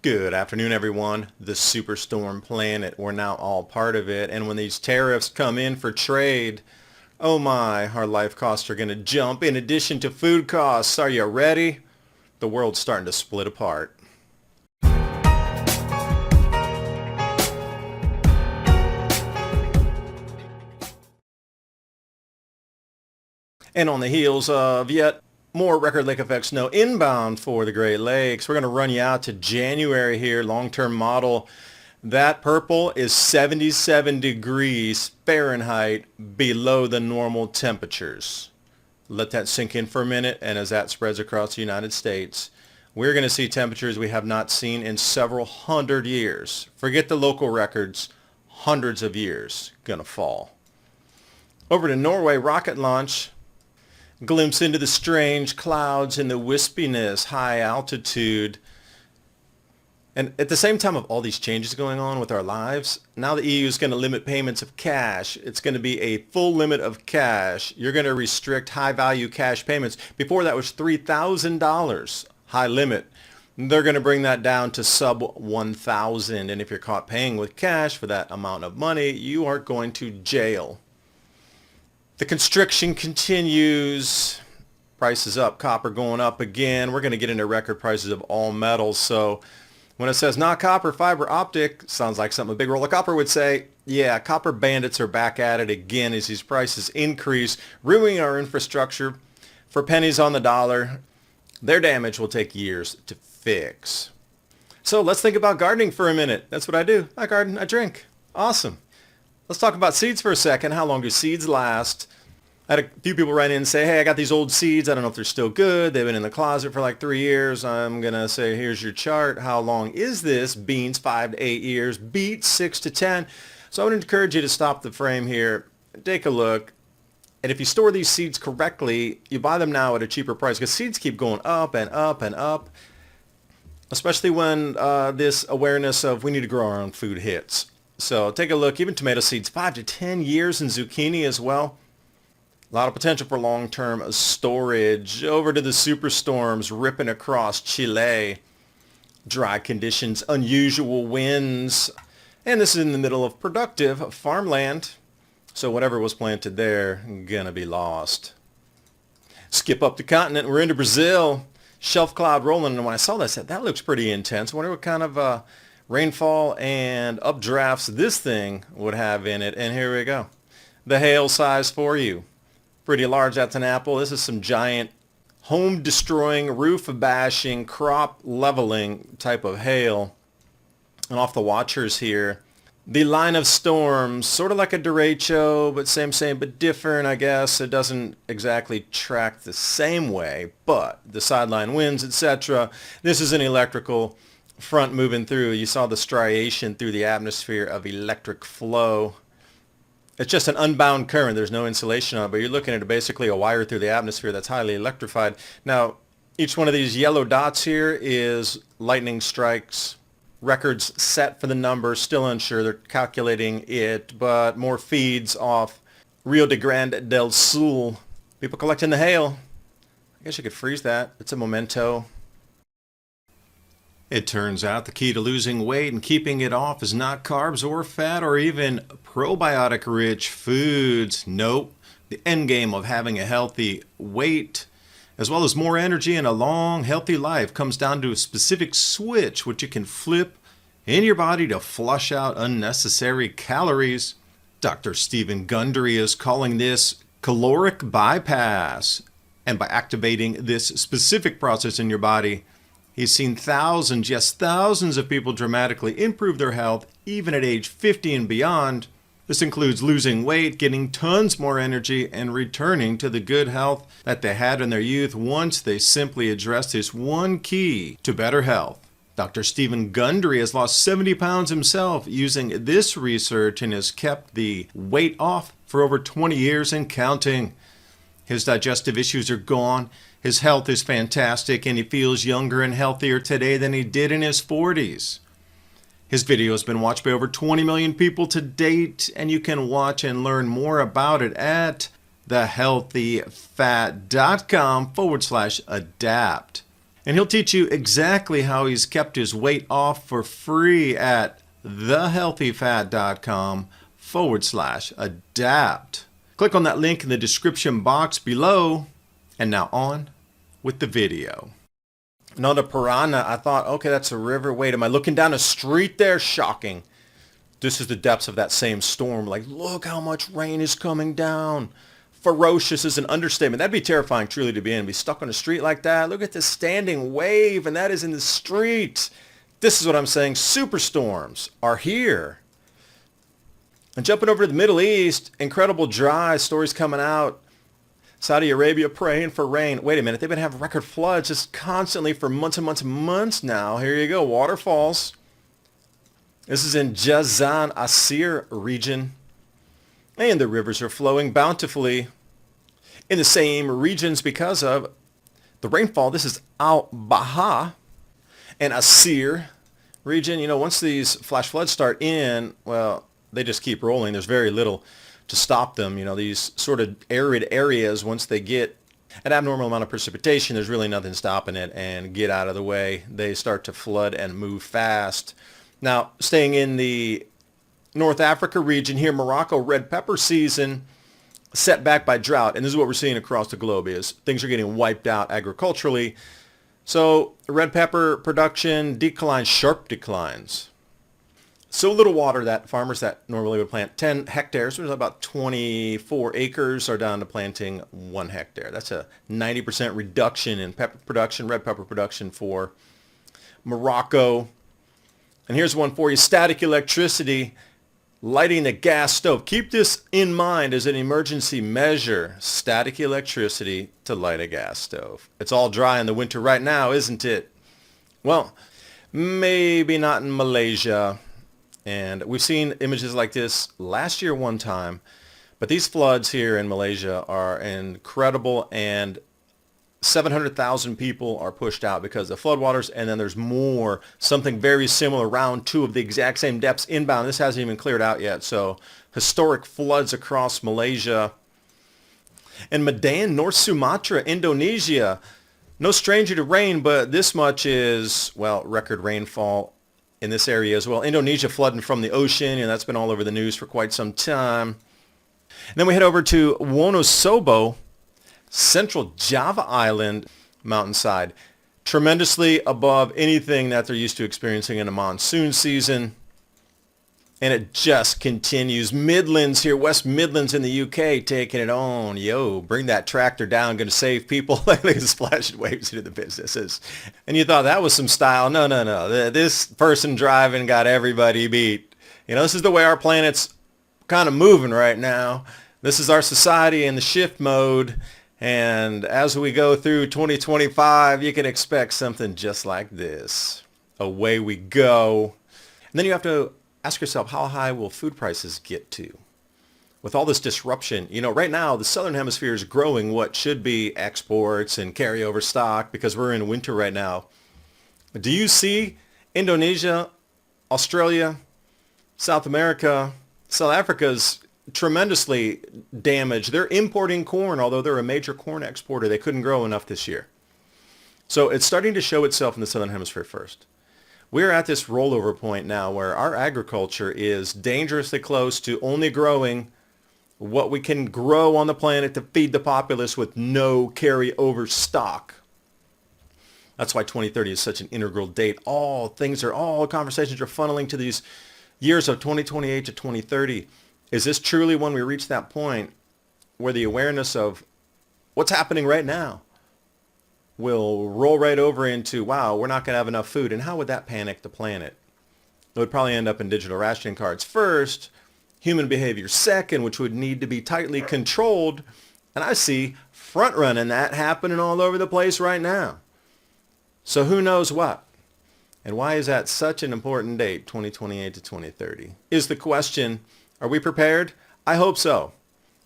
Good afternoon, everyone. The superstorm planet, we're now all part of it. And when these tariffs come in for trade, oh my, our life costs are going to jump in addition to food costs. Are you ready? The world's starting to split apart. And on the heels of yet more record lake effect snow inbound for the Great Lakes, we're going to run you out to January here, long-term model. That purple is 77 degrees Fahrenheit below the normal temperatures. Let that sink in for a minute, and as that spreads across the United States, we're going to see temperatures we have not seen in several hundred years. Forget the local records, hundreds of years going to fall. Over to Norway, rocket launch. Glimpse into the strange clouds and the wispiness, high altitude. And at the same time of all these changes going on with our lives, now the EU is going to limit payments of cash. It's going to be a full limit of cash. You're going to restrict high-value cash payments. Before that was $3,000, high limit. They're going to bring that down to sub $1,000. And if you're caught paying with cash for that amount of money, you are going to jail. The constriction continues. Prices up, copper going up again. We're going to get into record prices of all metals. So when it says not copper, fiber optic, sounds like something a big roll of copper would say. Yeah, copper bandits are back at it again as these prices increase, ruining our infrastructure for pennies on the dollar. Their damage will take years to fix. So let's think about gardening for a minute. That's what I do. I garden, I drink. Awesome. Let's talk about seeds for a second. How long do seeds last? I had a few people write in and say, hey, I got these old seeds. I don't know if they're still good. They've been in the closet for like 3 years. I'm going to say, here's your chart. How long is this? Beans, 5 to 8 years. Beets, 6 to 10. So I would encourage you to stop the frame here. Take a look. And if you store these seeds correctly, you buy them now at a cheaper price because seeds keep going up and up and up, especially when this awareness of we need to grow our own food hits. So take a look. Even tomato seeds, 5 to 10 years, and zucchini as well. A lot of potential for long-term storage. Over to the superstorms ripping across Chile. Dry conditions, unusual winds. And this is in the middle of productive farmland. So whatever was planted there, gonna be lost. Skip up the continent, we're into Brazil. Shelf cloud rolling, and when I saw that, I said, that looks pretty intense. I wonder what kind of rainfall and updrafts this thing would have in it. And here we go. The hail size for you. Pretty large. That's an apple. This is some giant home destroying, roof bashing, crop leveling type of hail. And off the watchers here, the line of storms, sort of like a derecho, but same, but different, I guess. It doesn't exactly track the same way, but the sideline winds, etc. This is an electrical front moving through. You saw the striation through the atmosphere of electric flow. It's just an unbound current. There's no insulation on it, but you're looking at basically a wire through the atmosphere that's highly electrified. Now, each one of these yellow dots here is lightning strikes. Records set for the number, still unsure. They're calculating it, but more feeds off Rio de Grande del Sul. People collecting the hail. I guess you could freeze that. It's a memento. It turns out the key to losing weight and keeping it off is not carbs or fat or even probiotic-rich foods. Nope. The end game of having a healthy weight, as well as more energy and a long, healthy life, comes down to a specific switch which you can flip in your body to flush out unnecessary calories. Dr. Stephen Gundry is calling this caloric bypass. And by activating this specific process in your body, he's seen thousands, yes, thousands of people dramatically improve their health, even at age 50 and beyond. This includes losing weight, getting tons more energy, and returning to the good health that they had in their youth once they simply addressed this one key to better health. Dr. Stephen Gundry has lost 70 pounds himself using this research and has kept the weight off for over 20 years and counting. His digestive issues are gone. His health is fantastic, and he feels younger and healthier today than he did in his 40s. His video has been watched by over 20 million people to date, and you can watch and learn more about it at thehealthyfat.com/adapt. And he'll teach you exactly how he's kept his weight off for free at thehealthyfat.com/adapt. Click on that link in the description box below. And now on with the video. And on the Piranha, I thought, okay, that's a river. Wait, am I looking down a street there? Shocking. This is the depths of that same storm. Like, look how much rain is coming down. Ferocious is an understatement. That'd be terrifying truly to be in. Be stuck on a street like that. Look at this standing wave, and that is in the street. This is what I'm saying. Superstorms are here. And jumping over to the Middle East, incredible dry stories coming out. Saudi Arabia praying for rain. Wait a minute. They've been having record floods just constantly for months and months and months now. Here you go. Waterfalls. This is in Jazan Asir region. And the rivers are flowing bountifully in the same regions because of the rainfall. This is Al-Baha and Asir region. You know, once these flash floods start in, well, they just keep rolling. There's very little to stop them. You know, these sort of arid areas, once they get an abnormal amount of precipitation, there's really nothing stopping it, and get out of the way. They start to flood and move fast. Now, staying in the North Africa region here, Morocco, red pepper season set back by drought. And this is what we're seeing across the globe is things are getting wiped out agriculturally. So red pepper production declines, sharp declines. So little water that farmers that normally would plant 10 hectares, which is about 24 acres, are down to planting 1 hectare. That's a 90% reduction in pepper production, red pepper production for Morocco. And here's one for you. Static electricity, lighting a gas stove. Keep this in mind as an emergency measure. Static electricity to light a gas stove. It's all dry in the winter right now, isn't it? Well, maybe not in Malaysia. And we've seen images like this last year one time. But these floods here in Malaysia are incredible, and 700,000 people are pushed out because of floodwaters, and then there's more, something very similar, round 2 of the exact same depths inbound. This hasn't even cleared out yet. So historic floods across Malaysia. And Medan, North Sumatra, Indonesia, no stranger to rain, but this much is, well, record rainfall in this area as well. Indonesia flooding from the ocean, and that's been all over the news for quite some time. And then we head over to Wonosobo, Central Java Island mountainside, tremendously above anything that they're used to experiencing in a monsoon season. And it just continues. Midlands here, West Midlands in the UK, taking it on. Yo, bring that tractor down, going to save people. Look at the splashing waves into the businesses. And you thought that was some style. No. This person driving got everybody beat. You know, this is the way our planet's kind of moving right now. This is our society in the shift mode. And as we go through 2025, you can expect something just like this. Away we go. And then you have to ask yourself, how high will food prices get to? With all this disruption, you know, right now the Southern Hemisphere is growing what should be exports and carryover stock because we're in winter right now. Do you see Indonesia, Australia, South America, South Africa's tremendously damaged? They're importing corn, although they're a major corn exporter. They couldn't grow enough this year. So it's starting to show itself in the Southern Hemisphere first. We're at this rollover point now where our agriculture is dangerously close to only growing what we can grow on the planet to feed the populace with no carryover stock. That's why 2030 is such an integral date. All conversations are funneling to these years of 2028 to 2030. Is this truly when we reach that point where the awareness of what's happening right now will roll right over into, wow, we're not going to have enough food? And how would that panic the planet? It would probably end up in digital rationing cards first, human behavior second, which would need to be tightly controlled. And I see front-running that happening all over the place right now. So who knows what? And why is that such an important date, 2028 to 2030? Is the question. Are we prepared? I hope so.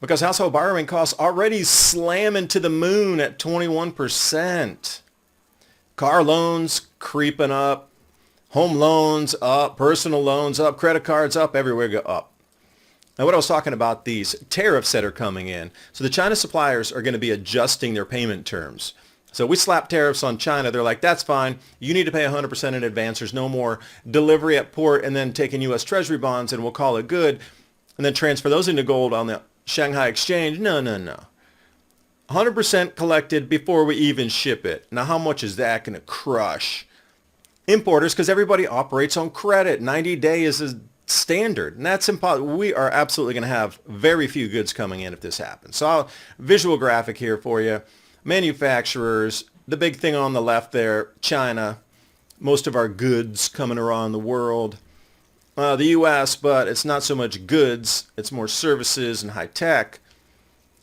Because household borrowing costs already slamming to the moon at 21%. Car loans creeping up. Home loans up. Personal loans up. Credit cards up. Everywhere go up. Now, what I was talking about, these tariffs that are coming in. So the China suppliers are going to be adjusting their payment terms. So we slap tariffs on China. They're like, that's fine. You need to pay 100% in advance. There's no more delivery at port and then taking U.S. Treasury bonds and we'll call it good and then transfer those into gold on the Shanghai Exchange. No, no, no. 100% collected before we even ship it. Now, how much is that going to crush importers? Because everybody operates on credit. 90-day is a standard, and that's impossible. We are absolutely going to have very few goods coming in if this happens. So visual graphic here for you. Manufacturers, the big thing on the left there, China, most of our goods coming around the world. The U.S., but it's not so much goods. It's more services and high tech.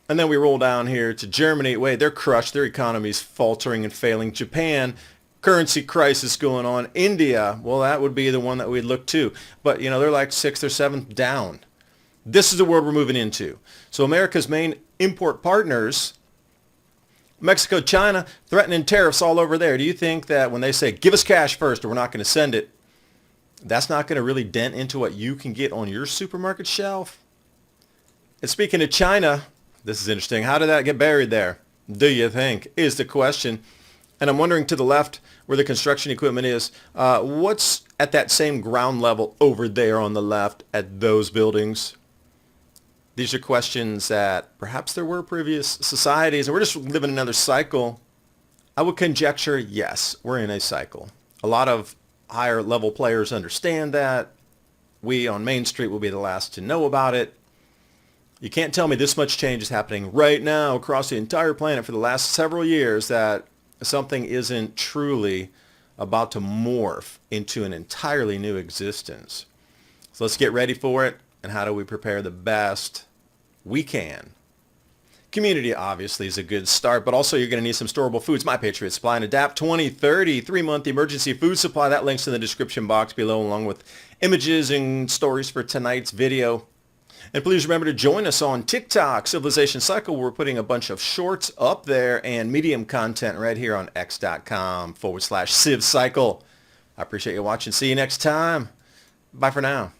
And then we roll down here to Germany. Wait, they're crushed. Their economy's faltering and failing. Japan, currency crisis going on. India, well, that would be the one that we'd look to. But, you know, they're like 6th or 7th down. This is the world we're moving into. So America's main import partners, Mexico, China, threatening tariffs all over there. Do you think that when they say, give us cash first or we're not going to send it, that's not going to really dent into what you can get on your supermarket shelf? And speaking of China, this is interesting. How did that get buried there? Do you think is the question. And I'm wondering to the left where the construction equipment is, what's at that same ground level over there on the left at those buildings? These are questions that perhaps there were previous societies and we're just living another cycle. I would conjecture, yes, we're in a cycle. A lot of higher level players understand that. We on Main Street will be the last to know about it. You can't tell me this much change is happening right now across the entire planet for the last several years that something isn't truly about to morph into an entirely new existence. So let's get ready for it. And how do we prepare the best we can? Community obviously is a good start, but also you're going to need some storable foods. My Patriot Supply and Adapt 2030 3-month emergency food supply. That link's in the description box below along with images and stories for tonight's video. And please remember to join us on TikTok, Civilization Cycle. We're putting a bunch of shorts up there and medium content right here on x.com/CivCycle. I appreciate you watching. See you next time. Bye for now.